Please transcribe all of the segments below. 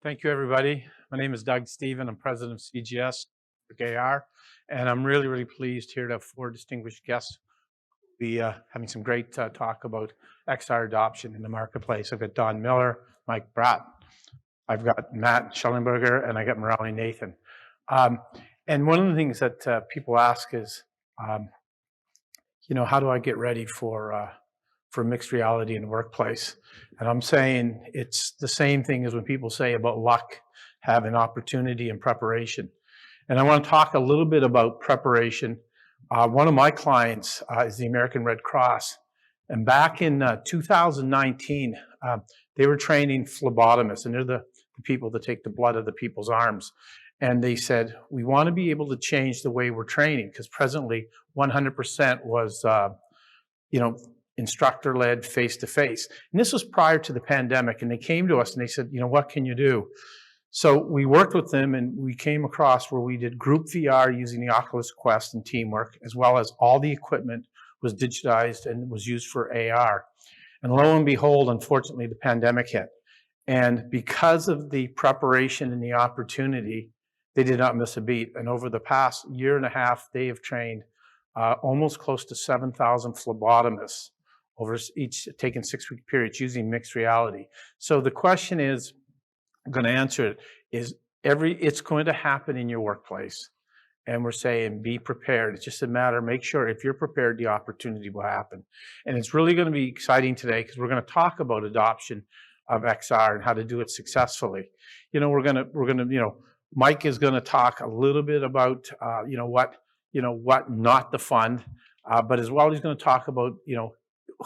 Thank you, everybody. My name is Doug Stephen. I'm president of CGS, TeamworkAR, and I'm really, really pleased here to have four distinguished guests. We'll be having some great talk about XR adoption in the marketplace. I've got Don Miller, Mike Braaten, I've got Matt Shellenberger, and I got Murali Nathan. And one of the things that people ask is, how do I get ready for mixed reality in the workplace? And I'm saying it's the same thing as when people say about luck, having opportunity and preparation. And I want to talk a little bit about preparation. One of my clients is the American Red Cross. And back in 2019, they were training phlebotomists, and they're the people that take the blood of the people's arms. And they said, we want to be able to change the way we're training, because presently 100% was, instructor-led, face-to-face. And this was prior to the pandemic, and they came to us and they said, what can you do? So we worked with them, and we came across where we did group VR using the Oculus Quest and Teamwork, as well as all the equipment was digitized and was used for AR. And lo and behold, unfortunately, the pandemic hit. And because of the preparation and the opportunity, they did not miss a beat. And over the past year and a half, they have trained almost close to 7,000 phlebotomists over each taking 6-week periods using mixed reality. So the question is, I'm going to answer it, is it's going to happen in your workplace. And we're saying, be prepared. It's just a matter, make sure if you're prepared, the opportunity will happen. And it's really going to be exciting today because we're going to talk about adoption of XR and how to do it successfully. Mike is going to talk a little bit about, what not to fund, but as well, he's going to talk about,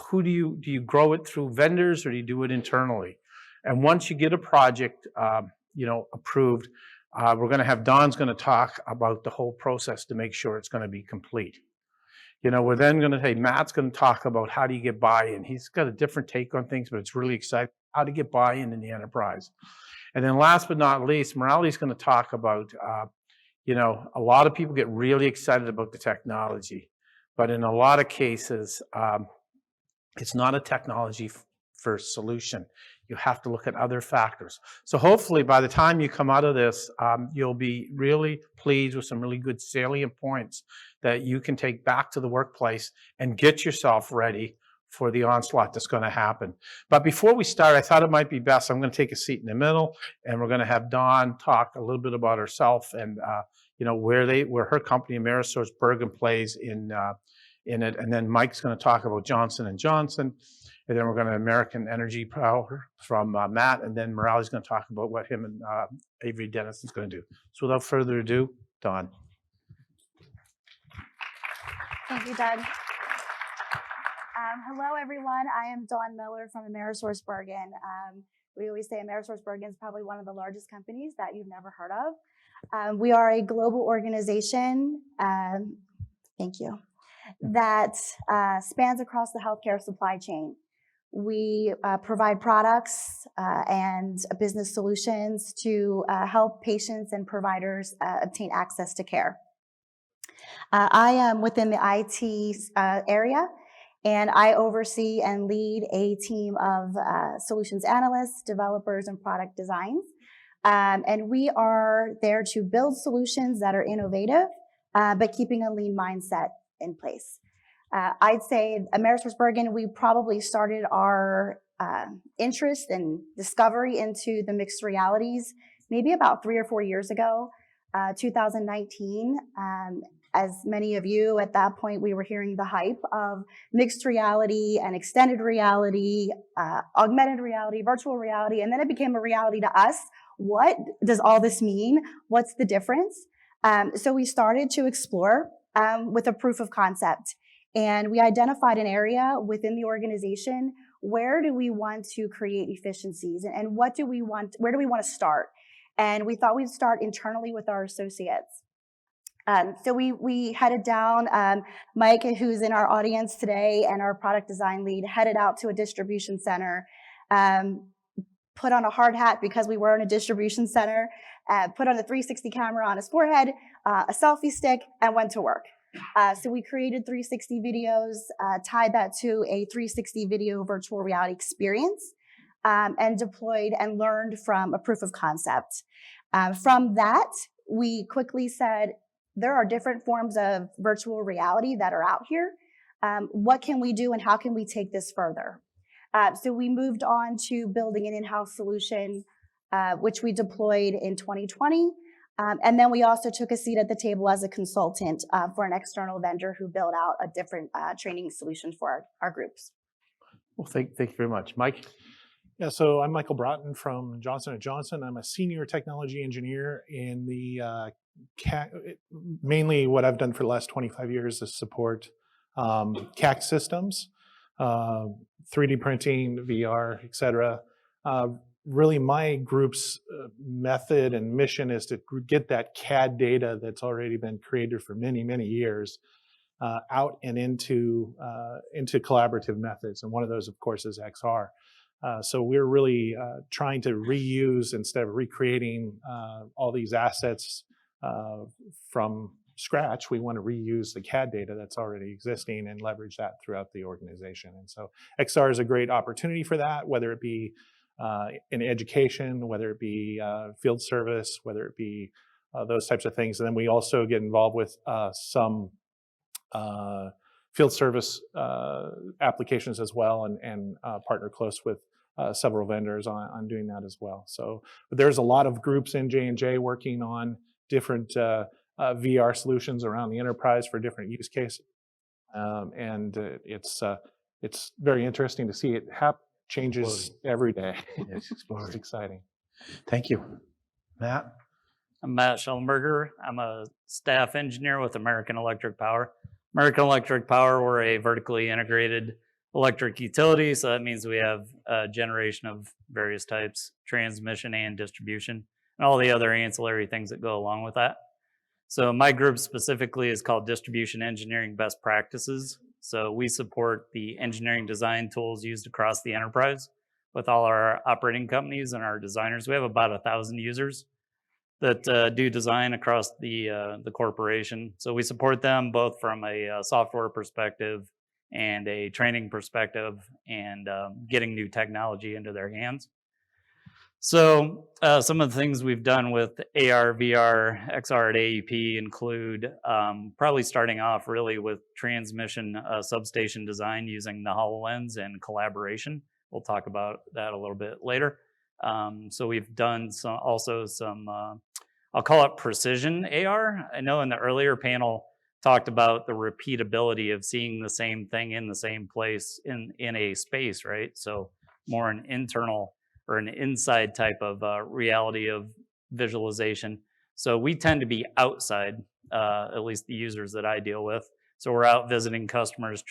who do you grow it through vendors or do you do it internally? And once you get a project, approved, we're going to have Don's going to talk about the whole process to make sure it's going to be complete. We're then going to say Matt's going to talk about how do you get buy-in. He's got a different take on things, but it's really exciting how to get buy-in in the enterprise. And then last but not least, Murali's going to talk about, a lot of people get really excited about the technology, but in a lot of cases, it's not a technology first solution. You have to look at other factors. So hopefully by the time you come out of this, you'll be really pleased with some really good salient points that you can take back to the workplace and get yourself ready for the onslaught that's going to happen. But before we start, I thought it might be best, I'm going to take a seat in the middle, and we're going to have Dawn talk a little bit about herself and where her company AmerisourceBergen plays in it, and then Mike's going to talk about Johnson & Johnson, and then we're going to American Energy Power from Matt, and then Murali's going to talk about what him and Avery Dennison's going to do. So without further ado, Dawn. Thank you, Doug. Hello, everyone. I am Dawn Miller from AmerisourceBergen. We always say AmerisourceBergen is probably one of the largest companies that you've never heard of. We are a global organization, thank you, that spans across the healthcare supply chain. We provide products and business solutions to help patients and providers obtain access to care. I am within the IT area, and I oversee and lead a team of solutions analysts, developers, and product designs. And we are there to build solutions that are innovative, but keeping a lean mindset in place. I'd say AmerisourceBergen, we probably started our interest and discovery into the mixed realities maybe about 3 or 4 years ago, 2019. As many of you at that point, we were hearing the hype of mixed reality and extended reality, augmented reality, virtual reality, and then it became a reality to us. What does all this mean? What's the difference? So we started to explore with a proof of concept. And we identified an area within the organization, where do we want to create efficiencies and where do we want to start? And we thought we'd start internally with our associates. So we headed down, Mike, who's in our audience today, and our product design lead headed out to a distribution center, put on a hard hat because we were in a distribution center, put on a 360 camera on his forehead, a selfie stick, and went to work. So we created 360 videos, tied that to a 360 video virtual reality experience. and deployed and learned from a proof of concept. From that, we quickly said, there are different forms of virtual reality that are out here. What can we do and how can we take this further? So we moved on to building an in-house solution, which we deployed in 2020. And then we also took a seat at the table as a consultant for an external vendor who built out a different training solution for our groups. Well, thank you very much. Mike? Yeah, so I'm Michael Braaten from Johnson & Johnson. I'm a senior technology engineer in the mainly what I've done for the last 25 years is support CAC systems, 3D printing, VR, et cetera. Really, my group's method and mission is to get that CAD data that's already been created for many, many years out and into collaborative methods. And one of those, of course, is XR. So we're really trying to reuse instead of recreating all these assets from scratch. We want to reuse the CAD data that's already existing and leverage that throughout the organization. And so XR is a great opportunity for that, whether it be in education, whether it be field service, whether it be those types of things. And then we also get involved with some field service applications as well, and partner close with several vendors on doing that as well. So there's a lot of groups in J&J working on different VR solutions around the enterprise for different use cases. And it's very interesting to see it changes every day. It's It's exciting. Thank you. Matt? I'm Matt Shellenberger. I'm a staff engineer with American Electric Power. American Electric Power, we're a vertically integrated electric utility, so that means we have a generation of various types, transmission and distribution, and all the other ancillary things that go along with that. So my group specifically is called Distribution Engineering Best Practices. So we support the engineering design tools used across the enterprise with all our operating companies and our designers. We have about 1,000 users that do design across the corporation. So we support them both from a software perspective and a training perspective, and getting new technology into their hands. So some of the things we've done with AR, VR, XR at AEP include probably starting off really with transmission substation design using the HoloLens and collaboration. We'll talk about that a little bit later. So we've done some I'll call it precision AR. I know in the earlier panel talked about the repeatability of seeing the same thing in the same place in a space, right? So more an internal or an inside type of reality of visualization. So we tend to be outside, at least the users that I deal with. So we're out visiting customers,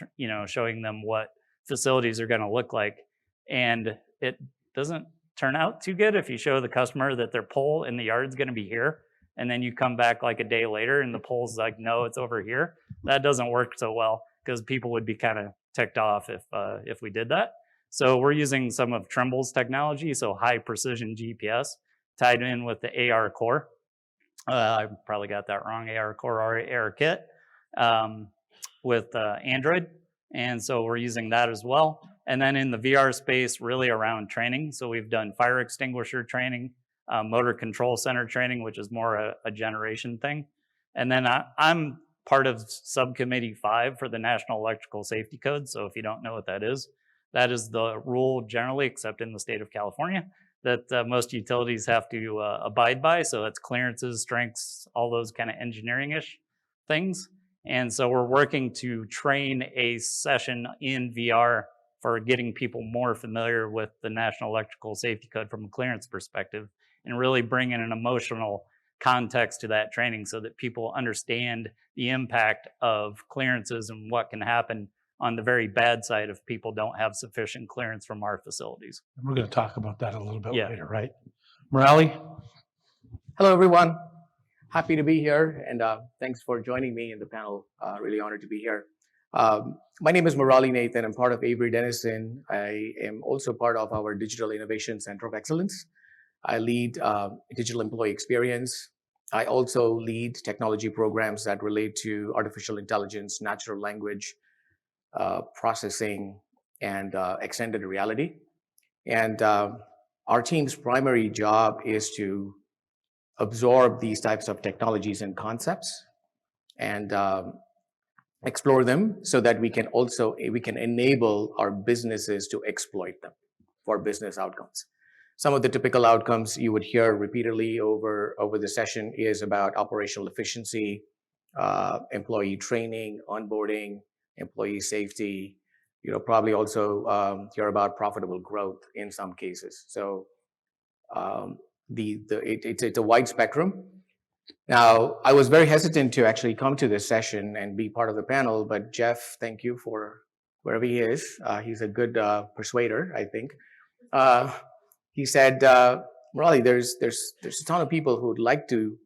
showing them what facilities are going to look like. And it doesn't turn out too good if you show the customer that their pole in the yard's going to be here, and then you come back like a day later and the pole's like, no, it's over here. That doesn't work so well because people would be kind of ticked off if we did that. So we're using some of Trimble's technology, so high precision GPS tied in with the AR core. I probably got that wrong, AR core or AR kit with Android. And so we're using that as well. And then in the VR space, really around training. So we've done fire extinguisher training, motor control center training, which is more a generation thing. And then I'm part of subcommittee 5 for the National Electrical Safety Code. So if you don't know what that is the rule generally, except in the state of California, that most utilities have to abide by. So it's clearances, strengths, all those kind of engineering-ish things. And so we're working to train a session in VR for getting people more familiar with the National Electrical Safety Code from a clearance perspective, and really bring in an emotional context to that training so that people understand the impact of clearances and what can happen on the very bad side if people don't have sufficient clearance from our facilities. We're going to talk about that a little bit Yeah. later, right? Murali? Hello, everyone. Happy to be here, and thanks for joining me in the panel. Really honored to be here. My name is Murali Nathan. I'm part of Avery, Dennison. I am also part of our Digital Innovation Center of Excellence. I lead digital employee experience. I also lead technology programs that relate to artificial intelligence, natural language processing, and extended reality. And our team's primary job is to absorb these types of technologies and concepts and explore them so that we can enable our businesses to exploit them for business outcomes. Some of the typical outcomes you would hear repeatedly over the session is about operational efficiency, employee training, onboarding, employee safety. Probably also hear about profitable growth in some cases. So it's a wide spectrum. Now, I was very hesitant to actually come to this session and be part of the panel, but Jeff, thank you for wherever he is. He's a good persuader, I think. He said, Murali, there's a ton of people who would like to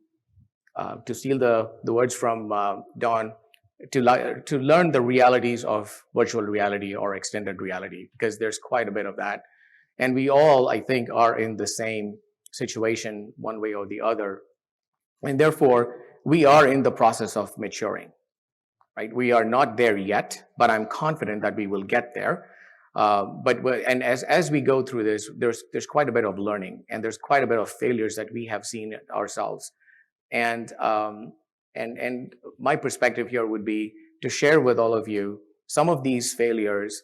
steal the words from Don, to learn the realities of virtual reality or extended reality, because there's quite a bit of that. And we all, I think, are in the same situation one way or the other. And therefore, we are in the process of maturing, right? We are not there yet, but I'm confident that we will get there. And as we go through this, there's quite a bit of learning, and there's quite a bit of failures that we have seen ourselves. And my perspective here would be to share with all of you some of these failures.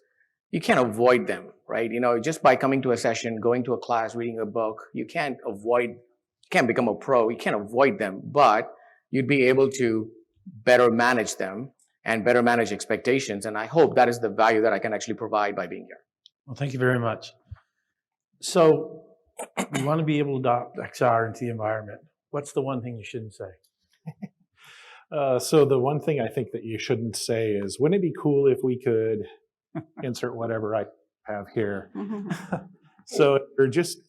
You can't avoid them, right? Just by coming to a session, going to a class, reading a book, you can't become a pro. You can't avoid them, but you'd be able to better manage them and better manage expectations. And I hope that is the value that I can actually provide by being here. Well, thank you very much. So we want to be able to adopt XR into the environment. What's the one thing you shouldn't say? So the one thing I think that you shouldn't say is, wouldn't it be cool if we could insert whatever I have here? So you're just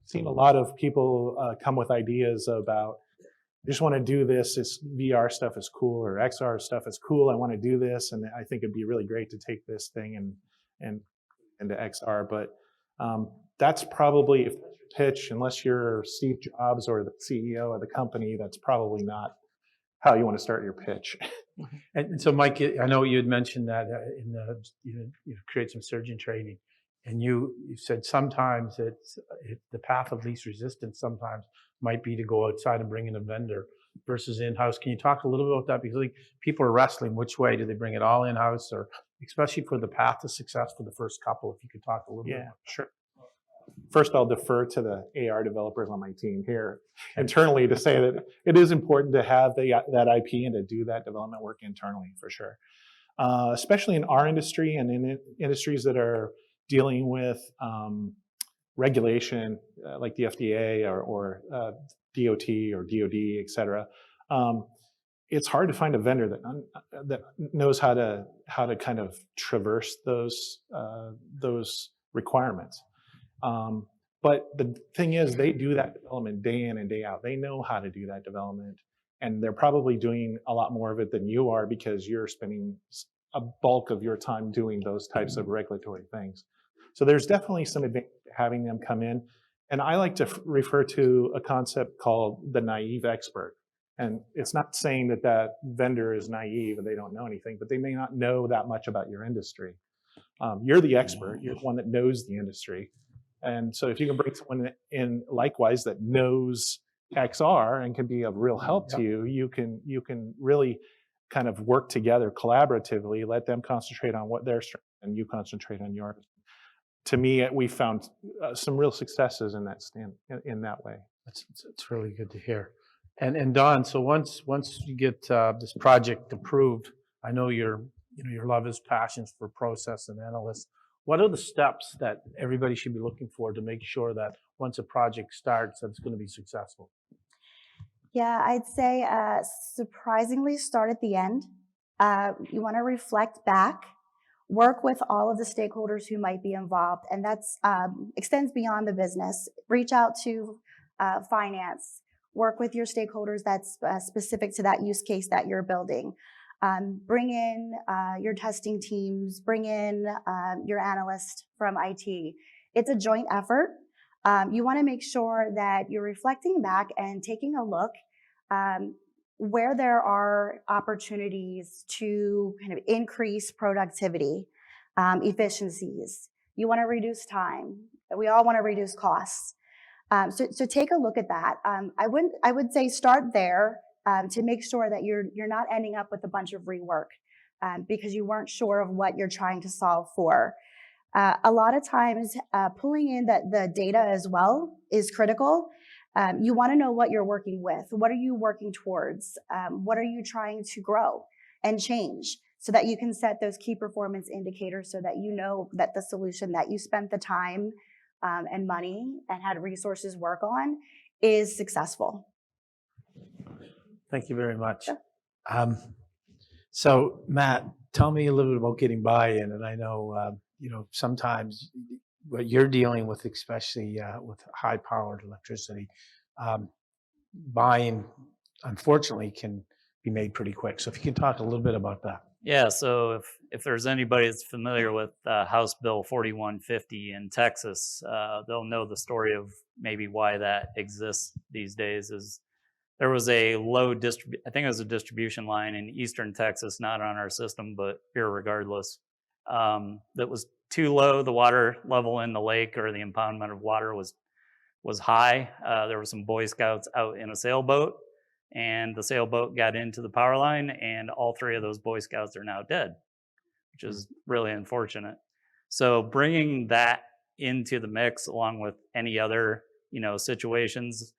seen a lot of people come with ideas about, I just want to do this. This VR stuff is cool, or XR stuff is cool. I want to do this, and I think it'd be really great to take this thing and into XR. But that's probably, if that's your pitch, unless you're Steve Jobs or the CEO of the company, that's probably not how you want to start your pitch. And so, Mike, I know you had mentioned that in the create some surgeon training, and you said sometimes the path of least resistance sometimes might be to go outside and bring in a vendor versus in-house. Can you talk a little bit about that? Because like, people are wrestling, which way do they bring it all in-house, or especially for the path to success for the first couple, if you could talk a little bit. Yeah, sure. First, I'll defer to the AR developers on my team here internally to say that it is important to have that IP and to do that development work internally, for sure. Especially in our industry and in industries that are dealing with regulation, like the FDA or DOT or DOD, et cetera. It's hard to find a vendor that knows how to kind of traverse those requirements. But the thing is, they do that development day in and day out. They know how to do that development, and they're probably doing a lot more of it than you are, because you're spending a bulk of your time doing those types of regulatory things. So there's definitely some advantage to having them come in. And I like to refer to a concept called the naive expert. And it's not saying that vendor is naive and they don't know anything, but they may not know that much about your industry. You're the expert. You're the one that knows the industry. And so if you can bring someone in likewise that knows XR and can be of real help to you, you can really kind of work together collaboratively, let them concentrate on what they're strengths and you concentrate on yours. To me, we found some real successes in that way. It's really good to hear. And Don, so once you get this project approved, I know your love is passions for process and analysts. What are the steps that everybody should be looking for to make sure that once a project starts, that it's going to be successful? Yeah, I'd say surprisingly start at the end. You want to reflect back, work with all of the stakeholders who might be involved, and that's extends beyond the business. Reach out to finance, work with your stakeholders that's specific to that use case that you're building. Bring in your testing teams, bring in your analyst from IT. It's a joint effort. You want to make sure that you're reflecting back and taking a look where there are opportunities to kind of increase productivity, efficiencies. You want to reduce time. We all want to reduce costs. So take a look at that. I would say start there to make sure that you're not ending up with a bunch of rework because you weren't sure of what you're trying to solve for. A lot of times, pulling in the data as well is critical. You want to know what you're working with. What are you working towards? What are you trying to grow and change so that you can set those key performance indicators so that you know that the solution that you spent the time and money and had resources work on is successful. Thank you very much. Sure. So Matt, tell me a little bit about getting buy-in. And I know, sometimes what you're dealing with, especially with high-powered electricity, buy-in, unfortunately, can be made pretty quick. So if you can talk a little bit about that. Yeah, so if there's anybody that's familiar with House Bill 4150 in Texas, they'll know the story of maybe why that exists these days. Is there was a I think it was a distribution line in eastern Texas, not on our system, but here regardless, that was too low. The water level in the lake, or the impoundment of water, was high. There were some Boy Scouts out in a sailboat, and the sailboat got into the power line, and all 3 of those Boy Scouts are now dead, which is really unfortunate. So bringing that into the mix, along with any other, situations,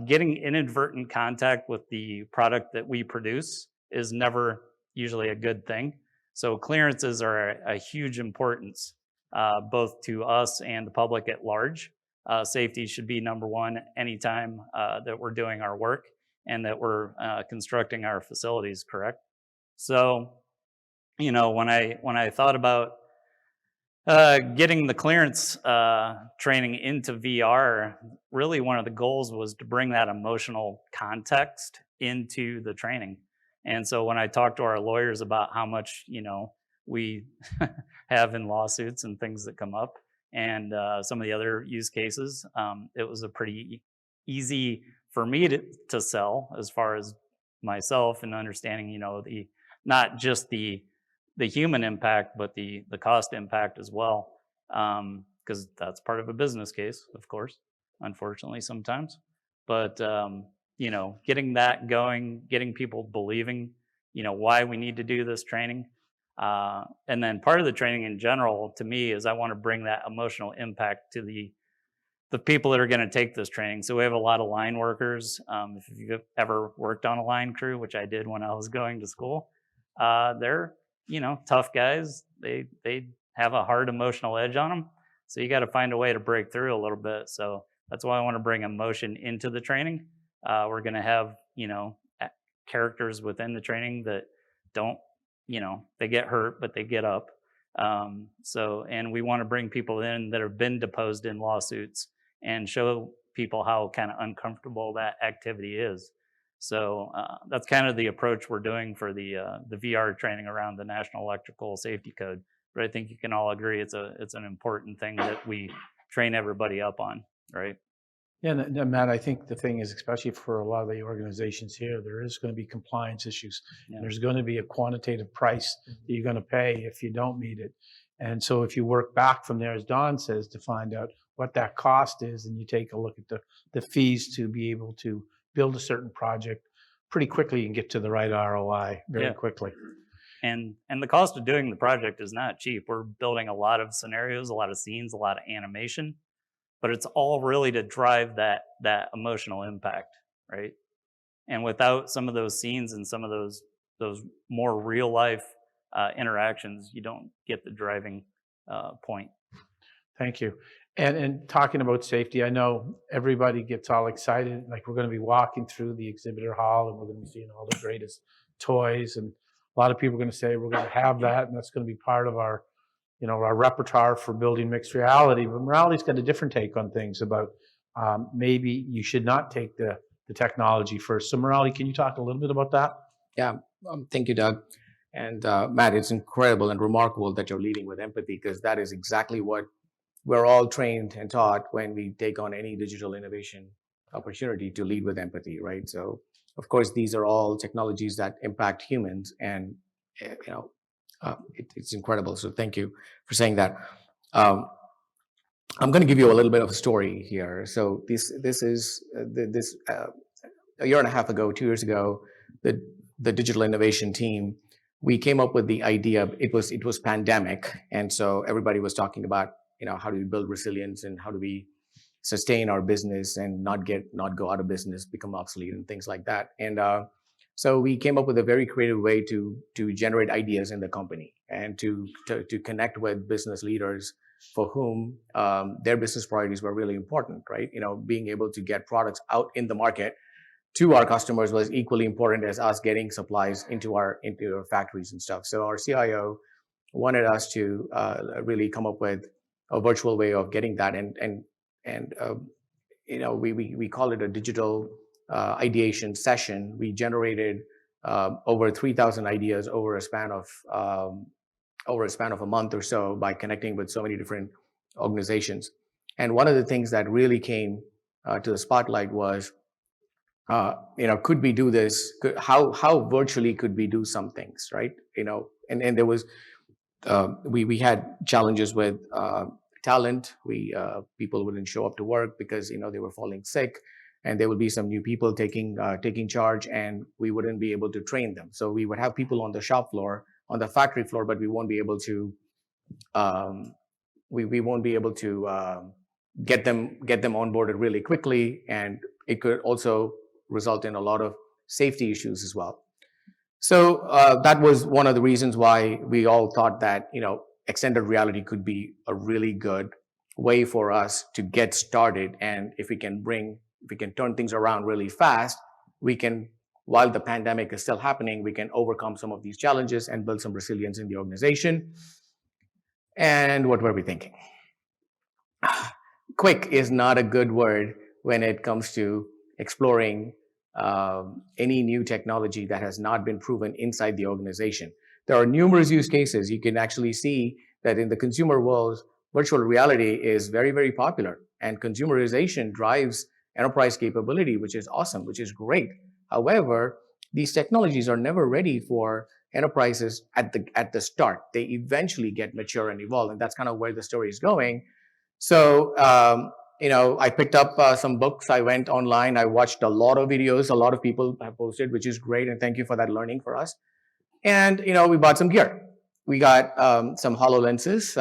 getting inadvertent contact with the product that we produce is never usually a good thing. So clearances are a huge importance, both to us and the public at large. Safety should be number one anytime that we're doing our work and that we're constructing our facilities, correct? So, when I thought about getting the clearance training into VR, really one of the goals was to bring that emotional context into the training. And so when I talked to our lawyers about how much, we have in lawsuits and things that come up, and some of the other use cases, it was a pretty easy for me to sell, as far as myself and understanding, the not just the human impact, but the cost impact as well, because that's part of a business case, of course, unfortunately sometimes. But getting that going, getting people believing, why we need to do this training. And then part of the training in general, to me, is I want to bring that emotional impact to the people that are going to take this training. So we have a lot of line workers. If you've ever worked on a line crew, which I did when I was going to school, they're tough guys. They have a hard emotional edge on them. So you got to find a way to break through a little bit. So that's why I want to bring emotion into the training. We're going to have characters within the training that don't, they get hurt, but they get up. And we want to bring people in that have been deposed in lawsuits and show people how kind of uncomfortable that activity is. So that's kind of the approach we're doing for the VR training around the National Electrical Safety Code. But I think you can all agree it's an important thing that we train everybody up on, right? Yeah, and Matt, I think the thing is, especially for a lot of the organizations here, there is going to be compliance issues. Yeah. There's going to be a quantitative price that you're going to pay if you don't meet it. And so if you work back from there, as Don says, to find out what that cost is, and you take a look at the fees to be able to build a certain project, pretty quickly you can get to the right ROI very quickly. And the cost of doing the project is not cheap. We're building a lot of scenarios, a lot of scenes, a lot of animation, but it's all really to drive that emotional impact, right? And without some of those scenes and some of those more real life interactions, you don't get the driving point. Thank you. And talking about safety, I know everybody gets all excited. Like, we're going to be walking through the exhibitor hall and we're going to be seeing all the greatest toys. And a lot of people are going to say we're going to have that, and that's going to be part of our, our repertoire for building mixed reality. But Murali's got a different take on things about maybe you should not take the technology first. So Murali, can you talk a little bit about that? Yeah, thank you, Doug. And Matt, it's incredible and remarkable that you're leading with empathy, because that is exactly what we're all trained and taught when we take on any digital innovation opportunity, to lead with empathy, right? So, of course, these are all technologies that impact humans, and it's incredible. So thank you for saying that. I'm going to give you a little bit of a story here. So this is a year and a half ago, 2 years ago, the digital innovation team, we came up with the idea. It was pandemic, and so everybody was talking about, how do we build resilience and how do we sustain our business and not go out of business, become obsolete, and things like that. And so we came up with a very creative way to generate ideas in the company and to connect with business leaders for whom their business priorities were really important, right? Being able to get products out in the market to our customers was equally important as us getting supplies into our factories and stuff. So our CIO wanted us to really come up with a virtual way of getting that, and we call it a digital ideation session. We generated over 3,000 ideas over a span of a month or so by connecting with so many different organizations. And one of the things that really came to the spotlight was, could we do this? How virtually could we do some things, right? And there was, we had challenges with talent. People wouldn't show up to work because, they were falling sick, and there would be some new people taking charge, and we wouldn't be able to train them. So we would have people on the shop floor, on the factory floor, but we won't be able to, get them onboarded really quickly, and it could also result in a lot of safety issues as well. So that was one of the reasons why we all thought that, extended reality could be a really good way for us to get started. And if we can turn things around really fast, we can, while the pandemic is still happening, we can overcome some of these challenges and build some resilience in the organization. And what were we thinking? Quick is not a good word when it comes to exploring any new technology that has not been proven inside the organization. There are numerous use cases. You can actually see that in the consumer world, virtual reality is very, very popular, and consumerization drives enterprise capability, which is awesome, which is great. However, these technologies are never ready for enterprises at the start. They eventually get mature and evolve, and that's kind of where the story is going. So, I picked up some books. I went online. I watched a lot of videos. A lot of people have posted, which is great, and thank you for that learning for us. And we bought some gear. We got some HoloLenses.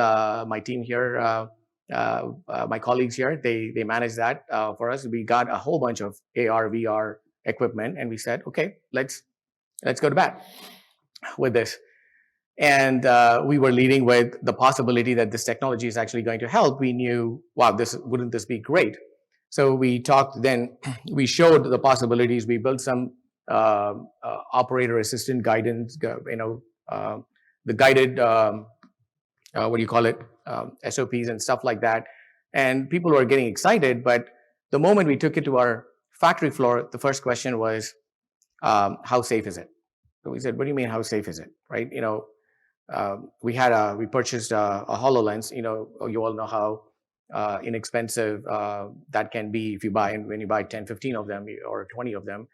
My team here, my colleagues here, they manage that for us. We got a whole bunch of AR, VR equipment, and we said, okay, let's go to bat with this. And we were leading with the possibility that this technology is actually going to help. We knew, wow, wouldn't this be great? So we talked. Then we showed the possibilities. We built some operator assistant guidance, the guided, SOPs and stuff like that. And people were getting excited. But the moment we took it to our factory floor, the first question was, how safe is it? So we said, what do you mean, how safe is it? Right? We purchased a HoloLens. You all know how inexpensive that can be when you buy 10, 15 of them or 20 of them,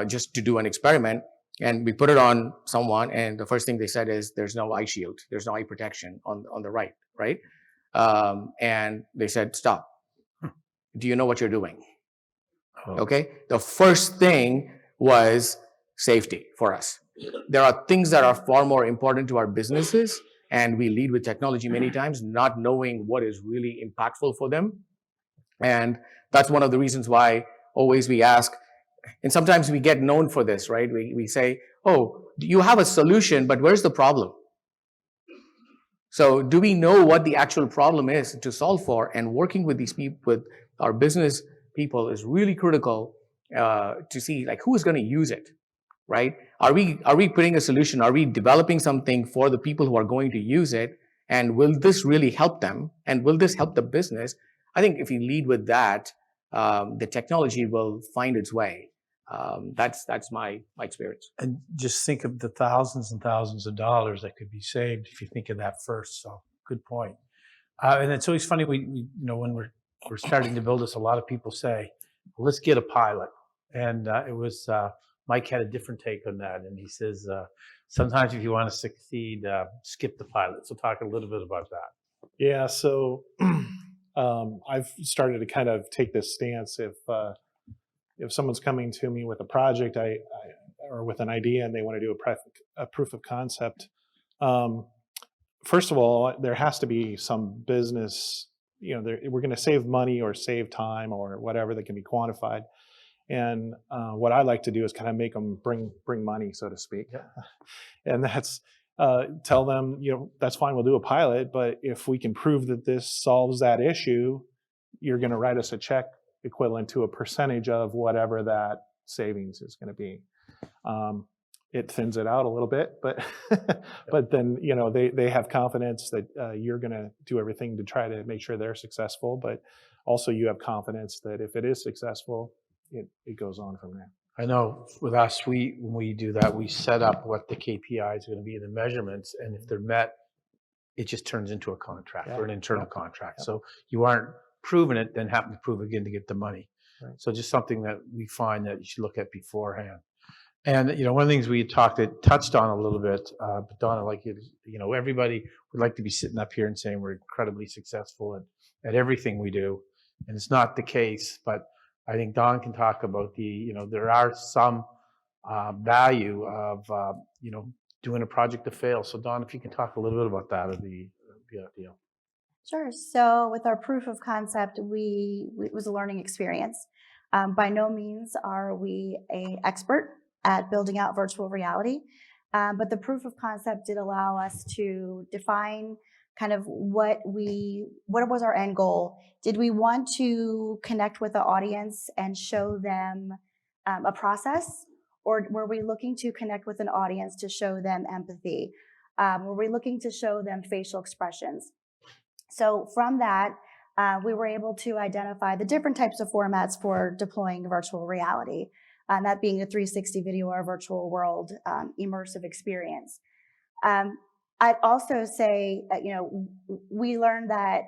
just to do an experiment. And we put it on someone, and the first thing they said is, there's no eye shield, there's no eye protection on the right? And they said, stop. Do you know what you're doing? Oh. Okay. The first thing was safety for us. There are things that are far more important to our businesses, and we lead with technology many times, not knowing what is really impactful for them. And that's one of the reasons why always we ask, and sometimes we get known for this, right? We say, oh, you have a solution, but where's the problem? So do we know what the actual problem is to solve for? And working with these people, with our business people, is really critical to see, like, who is going to use it, right? Are we putting a solution? Are we developing something for the people who are going to use it? And will this really help them? And will this help the business? I think if you lead with that, the technology will find its way. That's my experience. And just think of the thousands and thousands of dollars that could be saved if you think of that first. So good point. And it's always funny, we when we're starting to build this, a lot of people say, well, let's get a pilot. And it was Mike had a different take on that, and he says sometimes if you want to succeed, skip the pilot. So talk a little bit about that. Yeah, so I've started to kind of take this stance. If someone's coming to me with a project, or with an idea, and they want to do a proof of concept, first of all, there has to be some business. We're going to save money or save time or whatever that can be quantified. And what I like to do is kind of make them bring money, so to speak. And that's tell them, that's fine, we'll do a pilot, but if we can prove that this solves that issue, you're going to write us a check equivalent to a percentage of whatever that savings is going to be. It thins it out a little bit, but but then they have confidence that you're going to do everything to try to make sure they're successful, but also you have confidence that if it is successful, it goes on from there. I know with us, when we do that, we set up what the KPIs are going to be, the measurements, and if they're met, it just turns into a contract or an internal contract. So you aren't proving it, then having to prove again to get the money. Right. So just something that we find that you should look at beforehand. And one of the things we touched on a little bit, but Donna, everybody would like to be sitting up here and saying we're incredibly successful at everything we do, and it's not the case. But I think Don can talk about there are some value of doing a project to fail. So Don, if you can talk a little bit about that, it'd be ideal. Sure. So with our proof of concept, it was a learning experience. By no means are we an expert at building out virtual reality, but the proof of concept did allow us to define kind of what was our end goal. Did we want to connect with the audience and show them a process, or were we looking to connect with an audience to show them empathy? Were we looking to show them facial expressions? So from that, we were able to identify the different types of formats for deploying virtual reality, that being a 360 video or virtual world immersive experience. I'd also say that, we learned that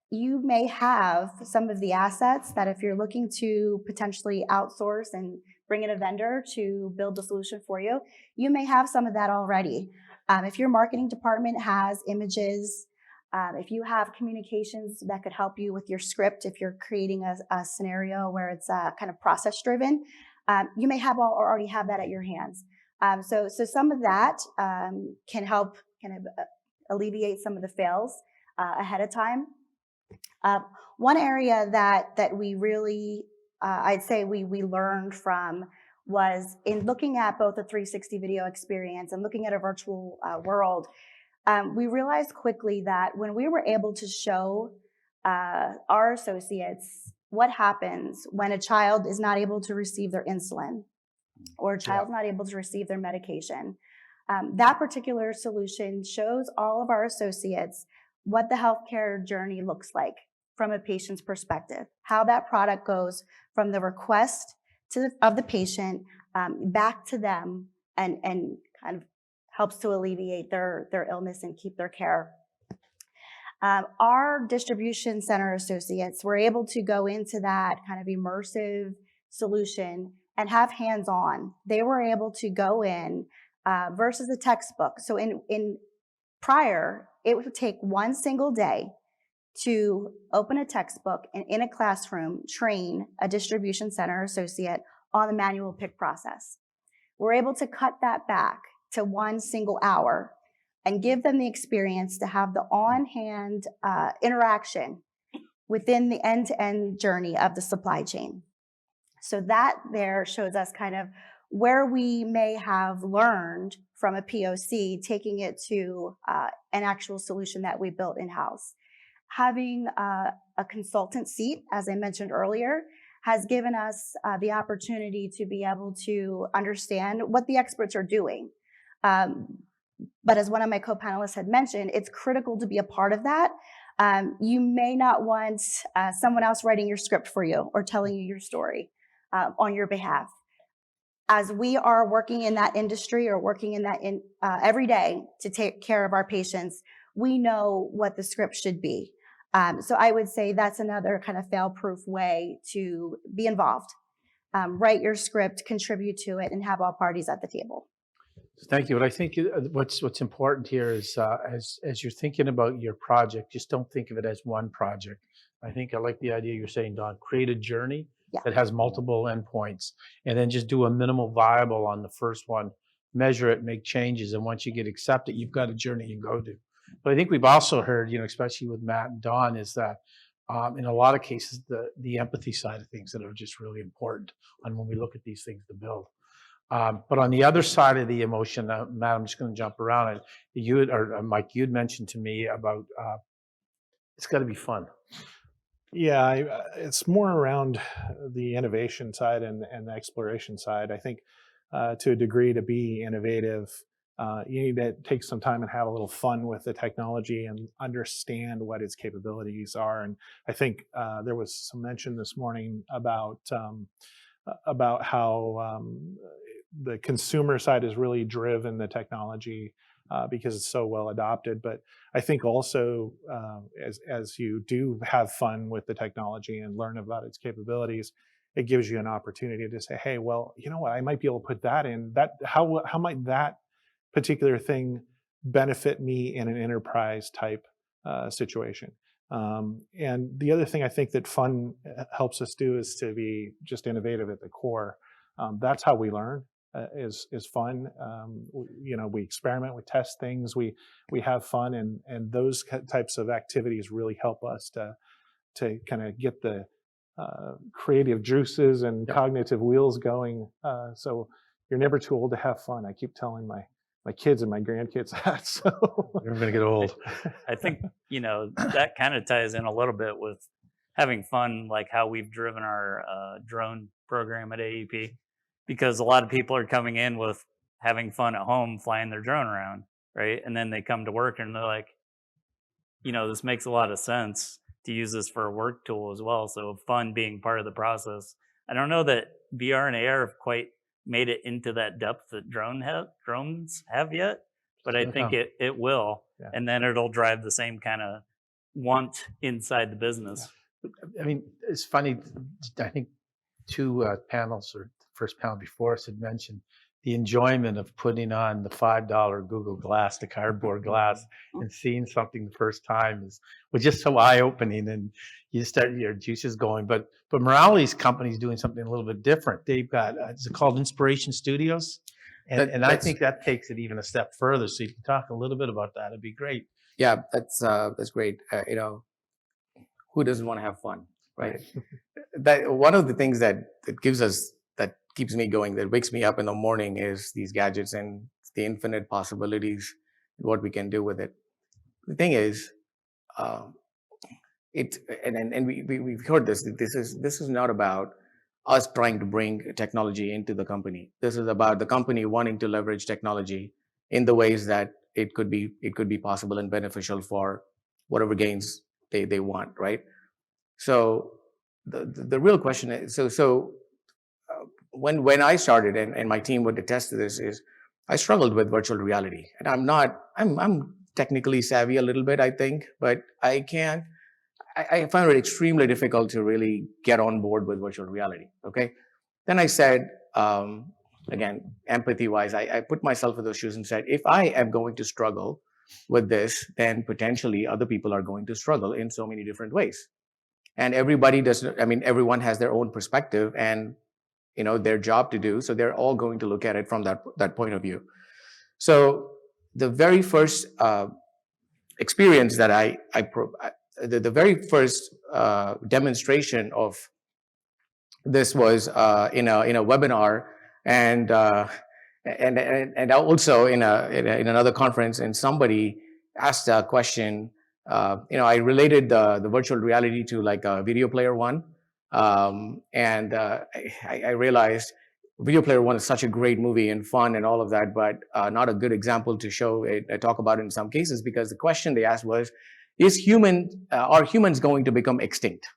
you may have some of the assets that if you're looking to potentially outsource and bring in a vendor to build a solution for you, you may have some of that already. If your marketing department has images, if you have communications that could help you with your script, if you're creating a scenario where it's kind of process driven, you may already have that at your hands. So some of that can help kind of alleviate some of the fails ahead of time. One area that we really, I'd say we learned from was in looking at both a 360 video experience and looking at a virtual world. We realized quickly that when we were able to show our associates what happens when a child is not able to receive their insulin or a child's not able to receive their medication, that particular solution shows all of our associates what the healthcare journey looks like from a patient's perspective, how that product goes from the request of the patient back to them and kind of helps to alleviate their illness and keep their care. Our distribution center associates were able to go into that kind of immersive solution and have hands-on. They were able to go in versus a textbook. So in prior, it would take one single day to open a textbook and in a classroom train a distribution center associate on the manual pick process. We're able to cut that back to one single hour and give them the experience to have the on-hand interaction within the end-to-end journey of the supply chain. So that there shows us kind of where we may have learned from a POC, taking it to an actual solution that we built in-house. Having a consultant seat, as I mentioned earlier, has given us the opportunity to be able to understand what the experts are doing. But as one of my co-panelists had mentioned, it's critical to be a part of that. You may not want someone else writing your script for you or telling you your story on your behalf. As we are working in that industry or working in that every day to take care of our patients, we know what the script should be. So I would say that's another kind of fail-proof way to be involved. Write your script, contribute to it, and have all parties at the table. Thank you. But I think what's important here is as you're thinking about your project, just don't think of it as one project. I think I like the idea you're saying, Don. Create a journey Yeah. that has multiple endpoints, and then just do a minimal viable on the first one. Measure it, make changes, and once you get accepted, you've got a journey you can go to. But I think we've also heard, especially with Matt and Don, is that in a lot of cases the empathy side of things that are just really important on when we look at these things to build. But on the other side of the emotion, Matt, I'm just going to jump around. And Mike, you'd mentioned to me about it's got to be fun. Yeah, it's more around the innovation side and the exploration side. I think to a degree, to be innovative, you need to take some time and have a little fun with the technology and understand what its capabilities are. And I think there was some mention this morning about how the consumer side has really driven the technology because it's so well adopted. But I think also as you do have fun with the technology and learn about its capabilities, it gives you an opportunity to say, hey, well, you know what, I might be able to put that in. How might that particular thing benefit me in an enterprise type situation? And the other thing I think that fun helps us do is to be just innovative at the core. That's how we learn. Is fun. We experiment, we test things, we have fun, and those types of activities really help us to kind of get the creative juices and cognitive wheels going. So you're never too old to have fun. I keep telling my kids and my grandkids that. So You're going to get old. I think, that kind of ties in a little bit with having fun, like how we've driven our drone program at AEP, because a lot of people are coming in with having fun at home, flying their drone around, right? And then they come to work and they're like, this makes a lot of sense to use this for a work tool as well. So fun being part of the process. I don't know that VR and AR have quite made it into that depth that drones have yet, but I think it will. Yeah. And then it'll drive the same kind of want inside the business. I mean, it's funny. I think two panels, or the first panel before us, had mentioned the enjoyment of putting on the $5 Google Glass, the cardboard glass, and seeing something the first time was just so eye-opening, and you start your juices going. But Murali's company is doing something a little bit different. They've got is it called Inspiration Studios? And I think that takes it even a step further. So you can talk a little bit about that. It'd be great. Yeah, that's great. Who doesn't want to have fun, right? That one of the things that keeps me going, that wakes me up in the morning, is these gadgets and the infinite possibilities, what we can do with it. The thing is, we've heard this. This is not about us trying to bring technology into the company. This is about the company wanting to leverage technology in the ways that it could be possible and beneficial for whatever gains they want, right? So the real question is, when I started, and my team would attest to this, is I struggled with virtual reality, and I'm technically savvy a little bit, I think, but I found it extremely difficult to really get on board with virtual reality. Okay, then I said, again, empathy-wise, I put myself in those shoes and said, if I am going to struggle with this, then potentially other people are going to struggle in so many different ways, and everyone has their own perspective and their job to do, so they're all going to look at it from that point of view. So the very first experience that the very first demonstration of this was in a webinar, and also in another conference, and somebody asked a question. I related the virtual reality to like a Video Player One. I realized Video Player One is such a great movie and fun and all of that, but not a good example to talk about in some cases, because the question they asked was, are humans going to become extinct?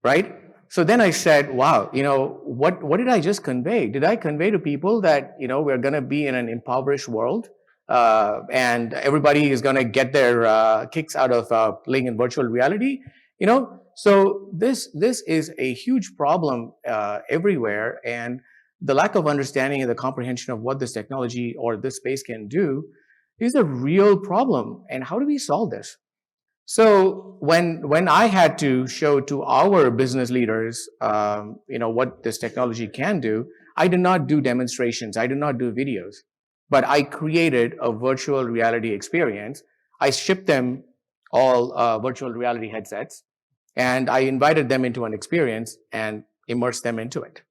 Right? So then I said, wow, what did I just convey? Did I convey to people that, we're going to be in an impoverished world, and everybody is going to get their kicks out of playing in virtual reality? So this is a huge problem everywhere, and the lack of understanding and the comprehension of what this technology or this space can do is a real problem. And how do we solve this? So when I had to show to our business leaders, what this technology can do, I did not do demonstrations. I did not do videos, but I created a virtual reality experience. I shipped them all virtual reality headsets, and I invited them into an experience and immersed them into it.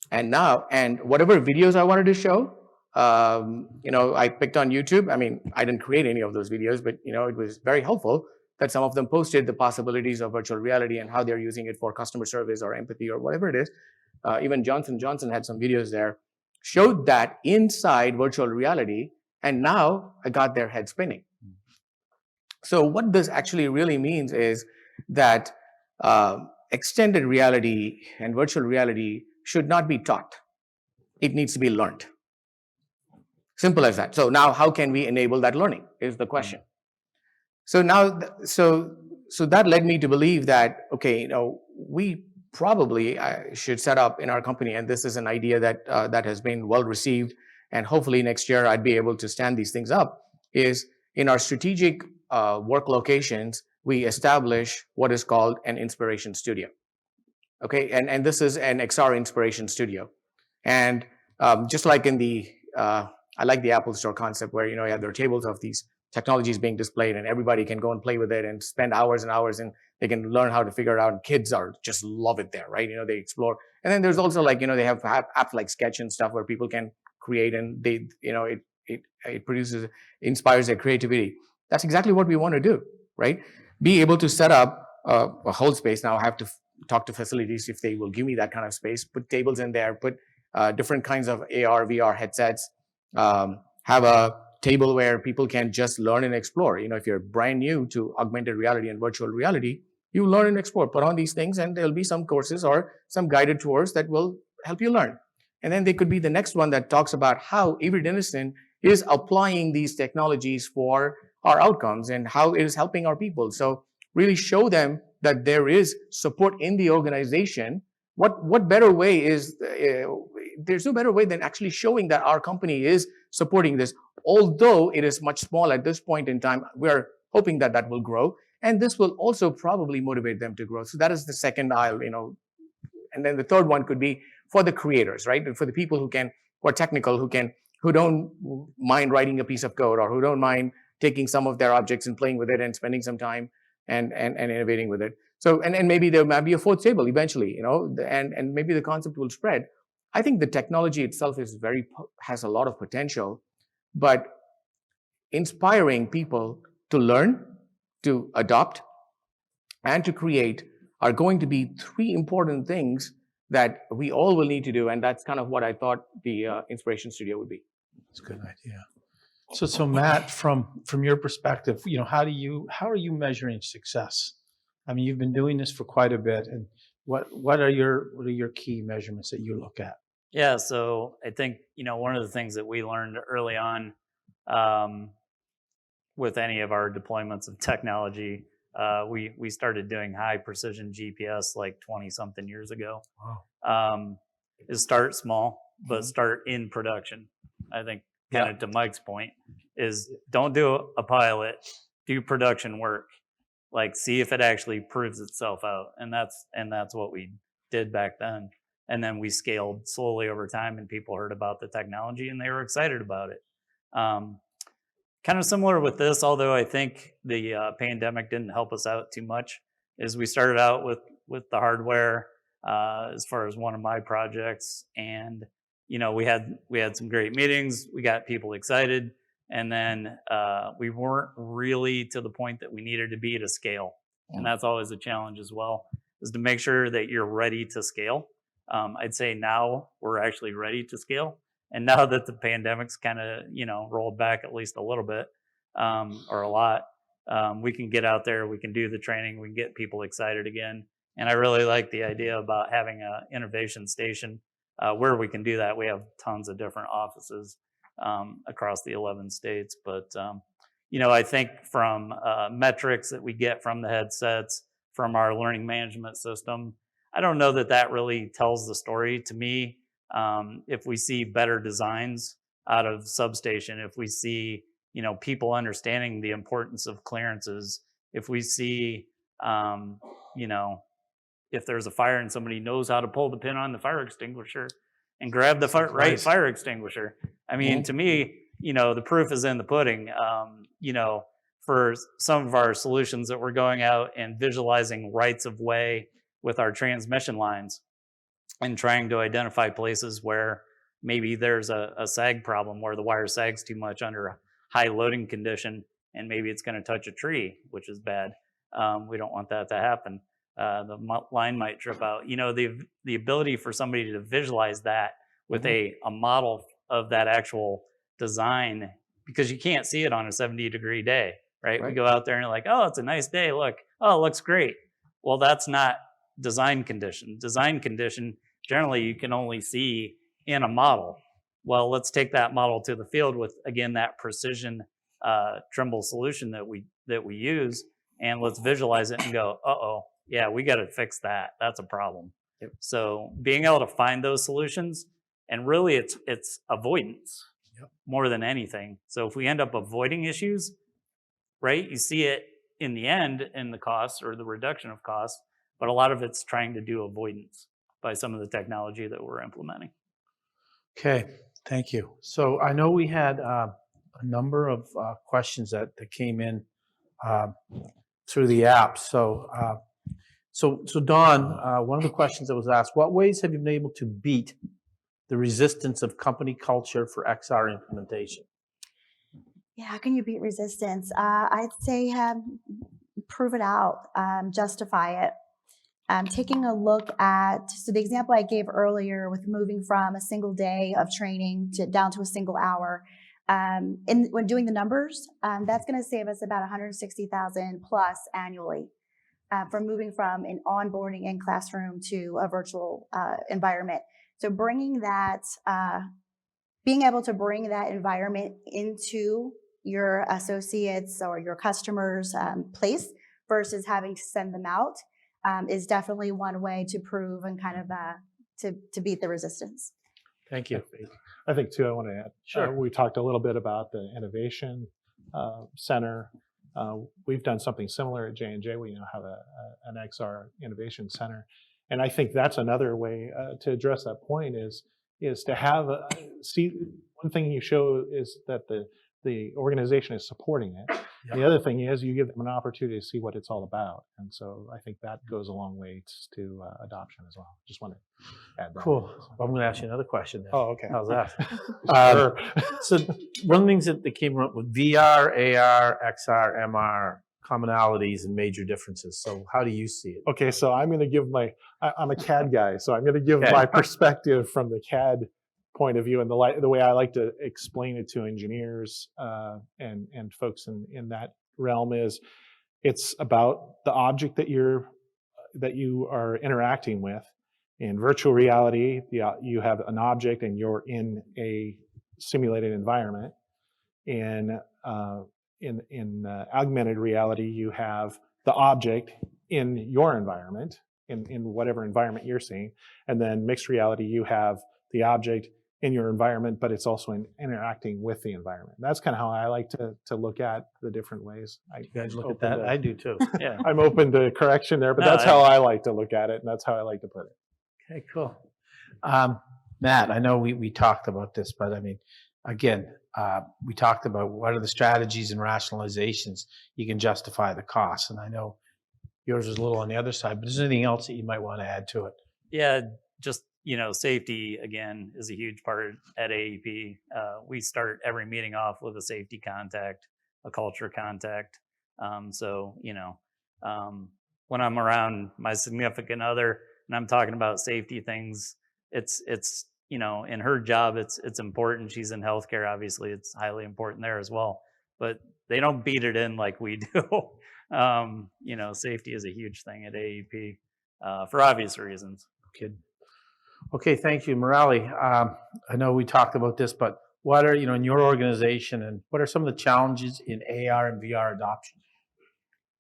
And whatever videos I wanted to show, I picked on YouTube. I mean, I didn't create any of those videos, but it was very helpful that some of them posted the possibilities of virtual reality and how they're using it for customer service or empathy or whatever it is. Even Johnson & Johnson had some videos there, showed that inside virtual reality, and now I got their head spinning. So what this actually really means is that extended reality and virtual reality should not be taught. It needs to be learned. Simple as that. So now how can we enable that learning is the question. So now, so that led me to believe that, okay, we probably should set up in our company, and this is an idea that has been well received, and hopefully next year I'd be able to stand these things up, is in our strategic work locations, we establish what is called an inspiration studio. Okay, and this is an XR inspiration studio. And just like in I like the Apple Store concept where, you have their tables of these technologies being displayed and everybody can go and play with it and spend hours and hours and they can learn how to figure it out. And kids just love it there, right? They explore. And then there's also they have apps like Sketch and stuff where people can create and they, it produces, inspires their creativity. That's exactly what we want to do, right? Be able to set up a whole space. Now I have to talk to facilities if they will give me that kind of space, put tables in there, put different kinds of AR, VR headsets, have a table where people can just learn and explore. If you're brand new to augmented reality and virtual reality, you learn and explore, put on these things, and there'll be some courses or some guided tours that will help you learn. And then there could be the next one that talks about how Avery Dennison is applying these technologies for our outcomes and how it is helping our people. So really show them that there is support in the organization. What better way is, there's no better way than actually showing that our company is supporting this. Although it is much small at this point in time, we're hoping that that will grow. And this will also probably motivate them to grow. So that is the second aisle, And then the third one could be for the creators, right? And for the people who are technical, who don't mind writing a piece of code or who don't mind taking some of their objects and playing with it and spending some time and innovating with it. So, and maybe there might be a fourth table eventually, and maybe the concept will spread. I think the technology itself has a lot of potential, but inspiring people to learn, to adopt, and to create are going to be three important things that we all will need to do. And that's kind of what I thought the Inspiration Studio would be. That's a good idea. So Matt, from your perspective, how are you measuring success? I mean, you've been doing this for quite a bit, and what are your key measurements that you look at? Yeah, so I think one of the things that we learned early on with any of our deployments of technology, we started doing high precision GPS like 20 something years ago. Wow. Is start small, but start in production. I think kind of to Mike's point is don't do a pilot, do production work. Like see if it actually proves itself out. And that's what we did back then. And then we scaled slowly over time and people heard about the technology and they were excited about it. Kind of similar with this, although I think the pandemic didn't help us out too much, is we started out with the hardware as far as one of my projects. And, we had some great meetings. We got people excited. And then we weren't really to the point that we needed to be to scale. And that's always a challenge as well, is to make sure that you're ready to scale. I'd say now we're actually ready to scale. And now that the pandemic's kind of, rolled back at least a little bit or a lot, we can get out there, we can do the training, we can get people excited again. And I really like the idea about having an innovation station where we can do that. We have tons of different offices across the 11 states. But, I think from metrics that we get from the headsets, from our learning management system, I don't know that really tells the story to me. if we see better designs out of substation, if we see, people understanding the importance of clearances, if we see, if there's a fire and somebody knows how to pull the pin on the fire extinguisher and grab the right fire extinguisher. I mean, to me, the proof is in the pudding. For some of our solutions that we're going out and visualizing rights of way with our transmission lines and trying to identify places where maybe there's a sag problem where the wire sags too much under a high loading condition and maybe it's going to touch a tree, which is bad. We don't want that to happen. The line might trip out. The ability for somebody to visualize that with a model of that actual design, because you can't see it on a 70-degree day, right? We go out there and you're like, oh, it's a nice day. Look, oh, it looks great. Well, that's not design condition. Design condition, generally, you can only see in a model. Well, let's take that model to the field with, again, that precision Trimble solution that we use, and let's visualize it and go, uh-oh, yeah, we got to fix that. That's a problem. Yep. So being able to find those solutions, and really it's avoidance more than anything. So if we end up avoiding issues, right, you see it in the end in the cost or the reduction of cost, but a lot of it's trying to do avoidance by some of the technology that we're implementing. Okay, thank you. So I know we had a number of questions that came in through the app. So Don, one of the questions that was asked, what ways have you been able to beat the resistance of company culture for XR implementation? Yeah, how can you beat resistance? I'd say prove it out, justify it. Taking a look at, so the example I gave earlier with moving from a single day of training down to a single hour, when doing the numbers, that's going to save us about $160,000 plus annually from moving from an onboarding in classroom to a virtual environment. So bringing that, being able to bring that environment into your associates or your customers' place versus having to send them out is definitely one way to prove and kind of to beat the resistance. Thank you. I think too, I want to add, Sure. We talked a little bit about the innovation center. We've done something similar at J&J. We now have an XR innovation center. And I think that's another way to address that point is to have, see, one thing you show is that the organization is supporting it. Yeah. The other thing is you give them an opportunity to see what it's all about. And so I think that goes a long way to adoption as well. Just want to add that. Cool. I'm going to ask you another question then. Oh, okay. How's that? Sure. So one of the things that came up with VR, AR, XR, MR, commonalities and major differences. So how do you see it? Okay, so I'm going to give I'm a CAD guy, so I'm going to give my perspective from the CAD point of view, and the way I like to explain it to engineers and folks in that realm is it's about the object that you are interacting with. In virtual reality, you have an object and you're in a simulated environment. In augmented reality, you have the object in your environment, in whatever environment you're seeing, and then mixed reality, you have the object in your environment, but it's also interacting with the environment. That's kind of how I like to look at the different ways. You guys look at that? I do too. Yeah. I'm open to correction there, but that's how I like to look at it, and that's how I like to put it. Okay, cool. Matt, I know we talked about this, but I mean, again, we talked about what are the strategies and rationalizations you can justify the costs. And I know yours is a little on the other side, but is there anything else that you might want to add to it? Yeah, just, safety, again, is a huge part at AEP. We start every meeting off with a safety contact, a culture contact. When I'm around my significant other and I'm talking about safety things, it's in her job, it's important. She's in healthcare, obviously, it's highly important there as well. But they don't beat it in like we do. Safety is a huge thing at AEP for obvious reasons. Okay, thank you, Murali. I know we talked about this, but what are, in your organization, and what are some of the challenges in AR and VR adoption?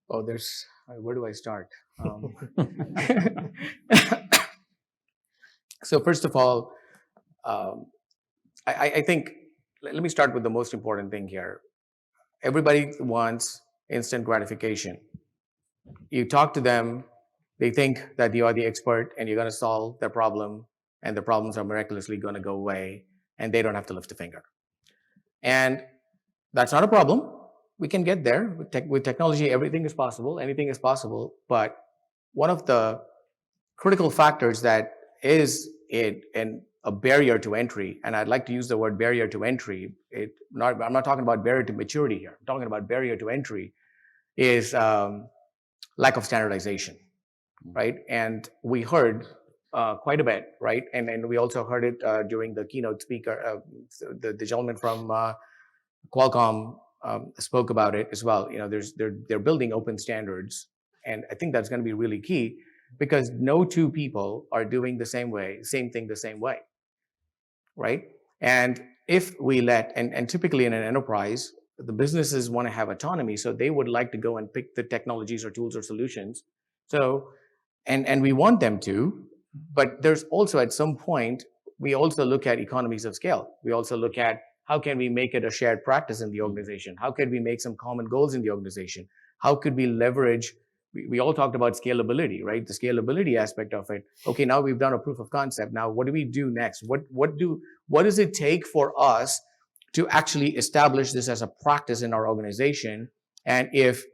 Oh, where do I start? So first of all, I think, let me start with the most important thing here. Everybody wants instant gratification. You talk to them, they think that you are the expert and you're going to solve their problem, and the problems are miraculously going to go away, and they don't have to lift a finger. And that's not a problem. We can get there. With technology, everything is possible, anything is possible. But one of the critical factors that is a barrier to entry, and I'd like to use the word barrier to entry. I'm not talking about barrier to maturity here. I'm talking about barrier to entry is lack of standardization, right? And we heard quite a bit, right? And we also heard it during the keynote speaker, the gentleman from Qualcomm spoke about it as well. You know, they're building open standards, and I think that's going to be really key, because no two people are doing the same thing the same way, right? And if we and typically in an enterprise, the businesses want to have autonomy, so they would like to go and pick the technologies or tools or solutions. So, and we want them to, but there's also at some point, we also look at economies of scale. We also look at how can we make it a shared practice in the organization? How could we make some common goals in the organization? How could we leverage, we all talked about scalability, right? The scalability aspect of it. Okay, now we've done a proof of concept. Now, what do we do next? What does it take for us to actually establish this as a practice in our organization? And if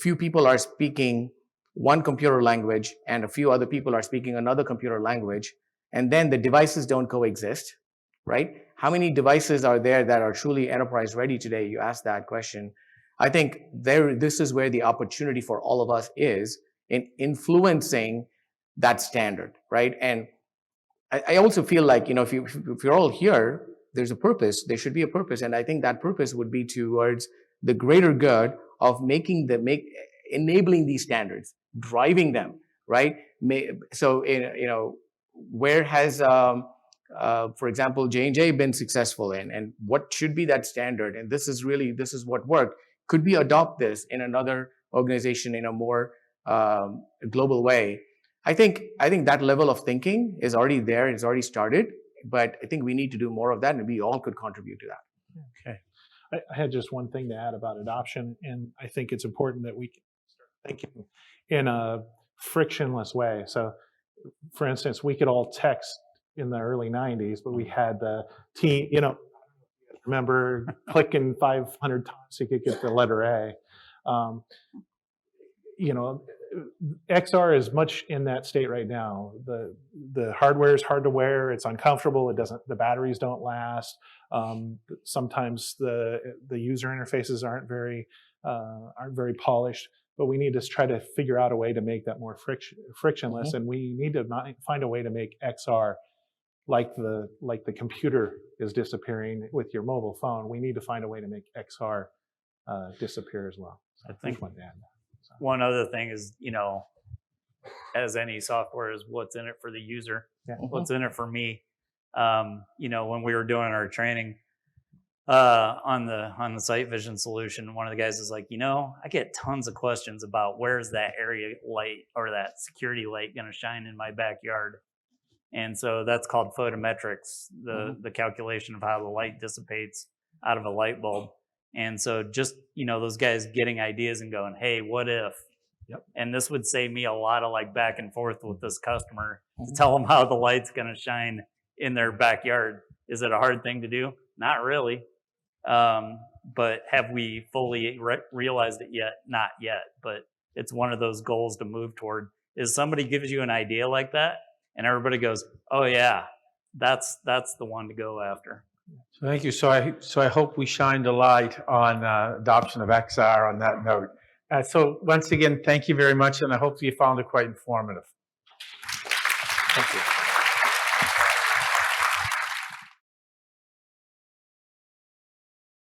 few people are speaking one computer language and a few other people are speaking another computer language, and then the devices don't coexist, right? How many devices are there that are truly enterprise ready today? You asked that question. I think this is where the opportunity for all of us is in influencing that standard, right? And I also feel like, you know, if you're all here, there's a purpose. There should be a purpose, and I think that purpose would be towards the greater good of enabling these standards, driving them, right? So, you know, where has for example, J&J been successful in, and what should be that standard? And this is what worked. Could we adopt this in another organization in a more global way? I think that level of thinking is already there. It's already started, but I think we need to do more of that, and we all could contribute to that. Okay. I had just one thing to add about adoption, and I think it's important that we can start thinking in a frictionless way. So, for instance, we could all text in the early 90s, but we had the team, you know, remember clicking 500 times so you could get the letter A. You know, XR is much in that state right now. The hardware is hard to wear. It's uncomfortable. The batteries don't last. Sometimes the user interfaces aren't very polished. But we need to try to figure out a way to make that more frictionless, and we need to find a way to make XR like the computer is disappearing with your mobile phone. We need to find a way to make XR disappear as well. So I think wanted to add that. So. One other thing is, you know, as any software, is what's in it for the user, what's in it for me. You know, when we were doing our training on the sight vision solution, one of the guys is like, you know, I get tons of questions about where's that area light or that security light going to shine in my backyard. And so that's called photometrics, the calculation of how the light dissipates out of a light bulb. And so just, you know, those guys getting ideas and going, hey, what if? Yep. And this would save me a lot of like back and forth with this customer to tell them how the light's going to shine in their backyard. Is it a hard thing to do? Not really. But have we fully realized it yet? Not yet, but it's one of those goals to move toward. Is somebody gives you an idea like that and everybody goes, oh yeah, that's the one to go after. So thank you. So I hope we shined a light on adoption of XR on that note. So once again, thank you very much, and I hope you found it quite informative. Thank you.